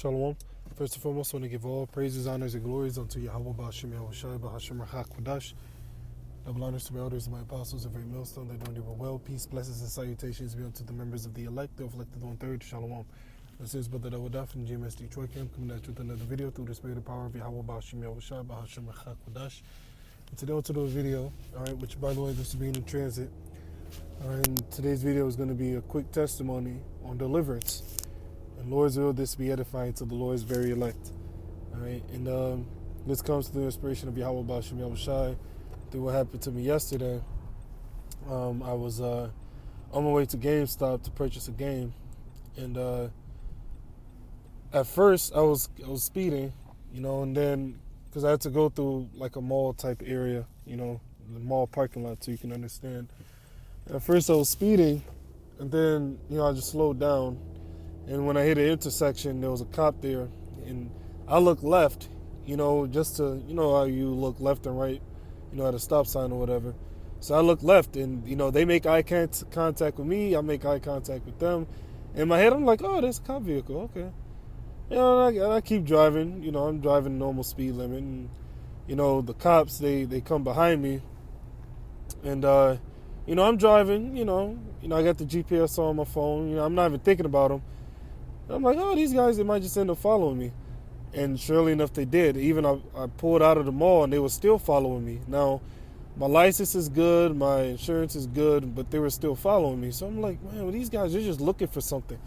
Shalom. First and foremost, I want to give all praises, honors, and glories unto YAHAWASHI, YAHAWASHI, double honors to my elders and my apostles of Great Milestone. They're doing it well. Peace, blessings, and salutations be unto the members of the elect, the elected 1/3. Shalom. This is Brother Dawadah from GMS Detroit Camp, coming at you with another video through the spirit and power of YAHAWASHI, YAHAWASHI. And today I want to do a video, alright, which by the way, this is being in transit. Alright, and today's video is going to be a quick testimony on deliverance. And Lord's will, this be edifying to the Lord's very elect. Alright, and this comes through the inspiration of YAHAWASHI, through what happened to me yesterday. I was on my way to GameStop to purchase a game, and at first I was speeding, and then because I had to go through like a mall type area, the mall parking lot, so you can understand. And at first I was speeding, and then I just slowed down. And when I hit an intersection, there was a cop there, and I looked left, just to, how you look left and right, at a stop sign or whatever. So I looked left, and, they make eye contact with me, I make eye contact with them. In my head, I'm like, oh, that's a cop vehicle, okay. I keep driving, I'm driving normal speed limit, and, the cops, they come behind me, and, I'm driving, I got the GPS on my phone, I'm not even thinking about them. I'm like, oh, these guys, they might just end up following me. And surely enough, they did. Even I pulled out of the mall, and they were still following me. Now, my license is good, my insurance is good, but they were still following me. So I'm like, man, well, these guys are just looking for something.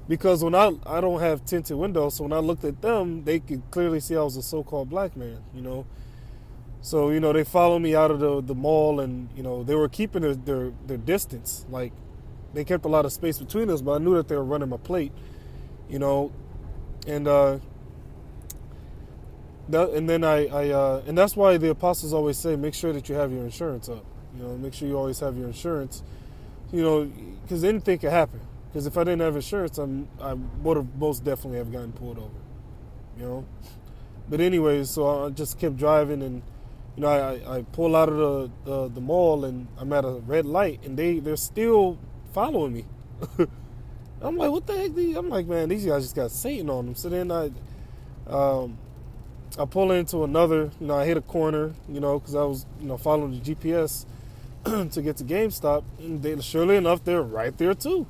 Because when I don't have tinted windows, so when I looked at them, they could clearly see I was a so-called black man, So, they followed me out of the mall, and, they were keeping their distance. Like, they kept a lot of space between us, but I knew that they were running my plate. And and then and that's why the apostles always say, make sure that you have your insurance up. Make sure you always have your insurance. Because anything can happen. Because if I didn't have insurance, I would have most definitely have gotten pulled over. But anyways, so I just kept driving, and I pull out of the mall, and I'm at a red light, and they're still following me. I'm like, what the heck? I'm like, man, these guys just got Satan on them. So then I pull into another, I hit a corner, because I was, following the GPS to get to GameStop. And surely enough, they're right there too.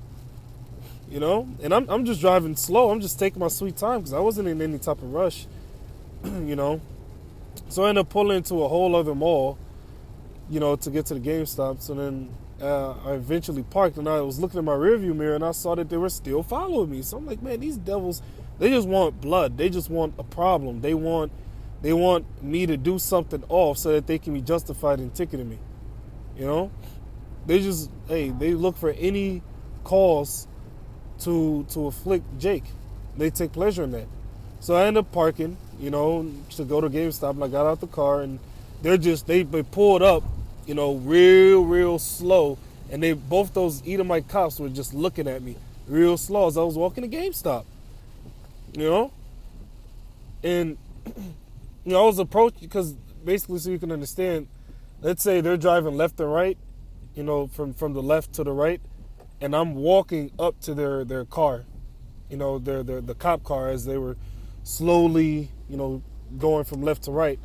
And I'm just driving slow. I'm just taking my sweet time because I wasn't in any type of rush, So I ended up pulling into a whole other mall, to get to the GameStop. So then I eventually parked, and I was looking in my rearview mirror, and I saw that they were still following me. So I'm like, man, these devils, they just want blood. They just want a problem. They want me to do something off so that they can be justified in ticketing me. They look for any cause to afflict Jake. They take pleasure in that. So I ended up parking, to go to GameStop, and I got out the car, and they pulled up, real slow, and both those Edomite cops were just looking at me real slow as I was walking to GameStop, and I was approaching, because basically, so you can understand, let's say they're driving left and right, from the left to the right, and I'm walking up to their car, the cop car, as they were slowly, going from left to right.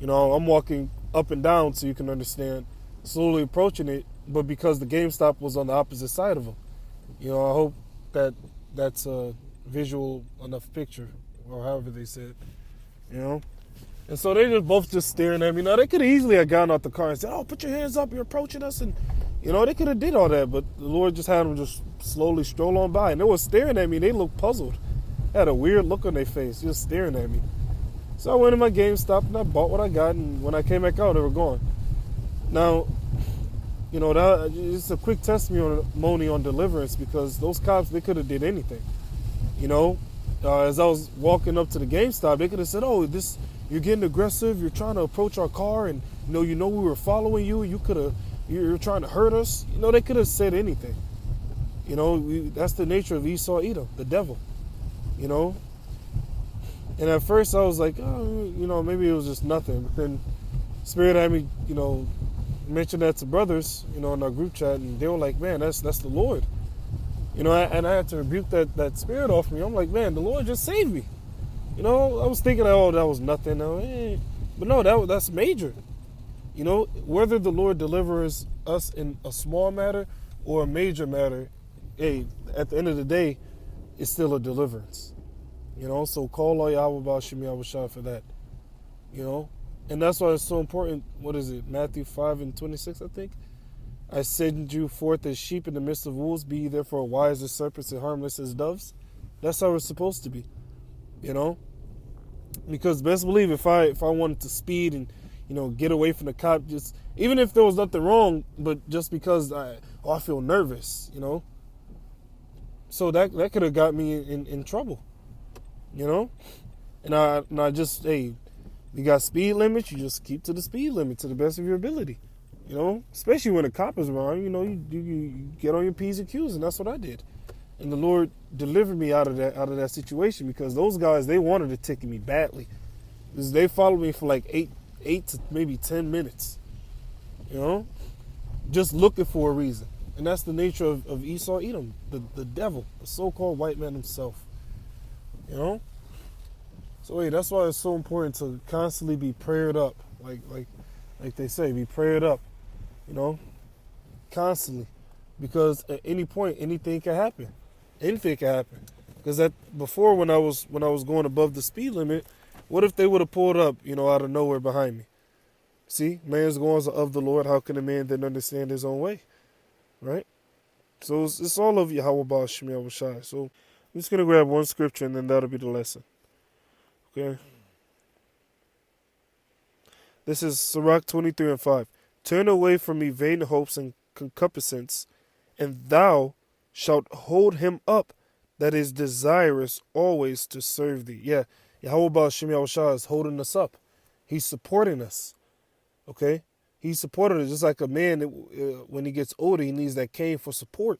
I'm walking up and down, so you can understand, slowly approaching it, but because the GameStop was on the opposite side of them. I hope that's a visual enough picture, or however they said, And so they both staring at me. Now, they could have easily have gotten out the car and said, oh, put your hands up, you're approaching us, and, they could have did all that, but the Lord just had them just slowly stroll on by, and they were staring at me, and they looked puzzled. They had a weird look on their face, just staring at me. So I went to my GameStop, and I bought what I got, and when I came back out, they were gone. Now, it's a quick testimony on deliverance, because those cops, they could have did anything. As I was walking up to the GameStop, they could have said, oh, you're getting aggressive, you're trying to approach our car, and, we were following you, you're trying to hurt us. They could have said anything. That's the nature of Esau Edom, the devil, And at first I was like, oh, maybe it was just nothing. But then Spirit had me, mention that to brothers, in our group chat, and they were like, man, that's the Lord. You know, and I had to rebuke that spirit off me. I'm like, man, the Lord just saved me. You know, I was thinking, oh, that was nothing. But no, that's major. You know, whether the Lord delivers us in a small matter or a major matter, hey, at the end of the day, it's still a deliverance. You know, so call all YAHAWASHI YAHAWASHI for that. You know, and that's why it's so important. What is it? Matthew 5:26, I think. I send you forth as sheep in the midst of wolves. Be ye therefore wise as serpents and harmless as doves. That's how it's supposed to be. You know, because best believe if I wanted to speed and get away from the cop, just even if there was nothing wrong, but just because I feel nervous, so that could have got me in trouble, and I just, hey, you got speed limits, you just keep to the speed limit to the best of your ability, especially when a cop is around, you get on your P's and Q's, and that's what I did. And the Lord delivered me out of that situation, because those guys, they wanted to ticket me badly. Because they followed me for like 8 to maybe 10 minutes. Just looking for a reason. And that's the nature of Esau Edom, the devil, the so-called white man himself. So hey, that's why it's so important to constantly be prayed up. Like they say, be prayed up, constantly. Because at any point, anything can happen. Anything can happen. Because before, when I was going above the speed limit, what if they would have pulled up, out of nowhere behind me? See, man's goings are of the Lord. How can a man then understand his own way? Right? So it's all of YAHAWASHI. So I'm just going to grab one scripture and then that'll be the lesson. Okay? This is Sirach 23:5. Turn away from me vain hopes and concupiscence, and thou shalt hold him up that is desirous always to serve thee. Yeah, YAHAWASHI is holding us up. He's supporting us. Okay? He's supporting us. Just like a man, when he gets older, he needs that cane for support.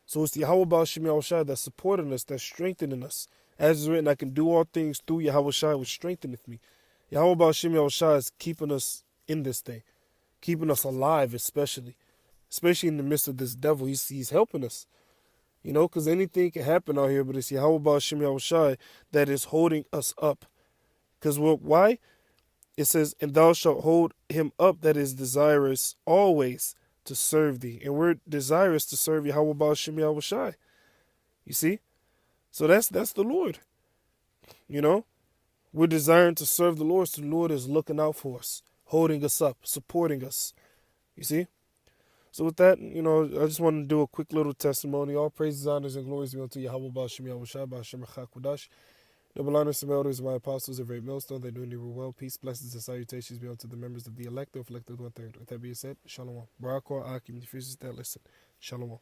So it's YAHAWASHI that's supporting us, that's strengthening us. As is written, I can do all things through YAHAWASHI, which strengtheneth me. YAHAWASHI is keeping us in this thing. Keeping us alive, especially in the midst of this devil. He's helping us. Because anything can happen out here, but it's YAHAWASHI that is holding us up. Because why? It says, and thou shalt hold him up that is desirous always to serve thee. And we're desirous to serve YAHAWASHI. You see? So that's the Lord. We're desiring to serve the Lord, so the Lord is looking out for us, holding us up, supporting us. You see? So with that, I just want to do a quick little testimony. All praises, honors, and glories be unto YAHAWASHI, Ba'ashem Qudash. Double honors to my elders, my apostles of Great Milestone. They do me well. Peace, blessings, and salutations be unto the members of the elect, or elected one-third. With that being said, Shalom. RAWCHAA, Akim, the that listen. Shalom.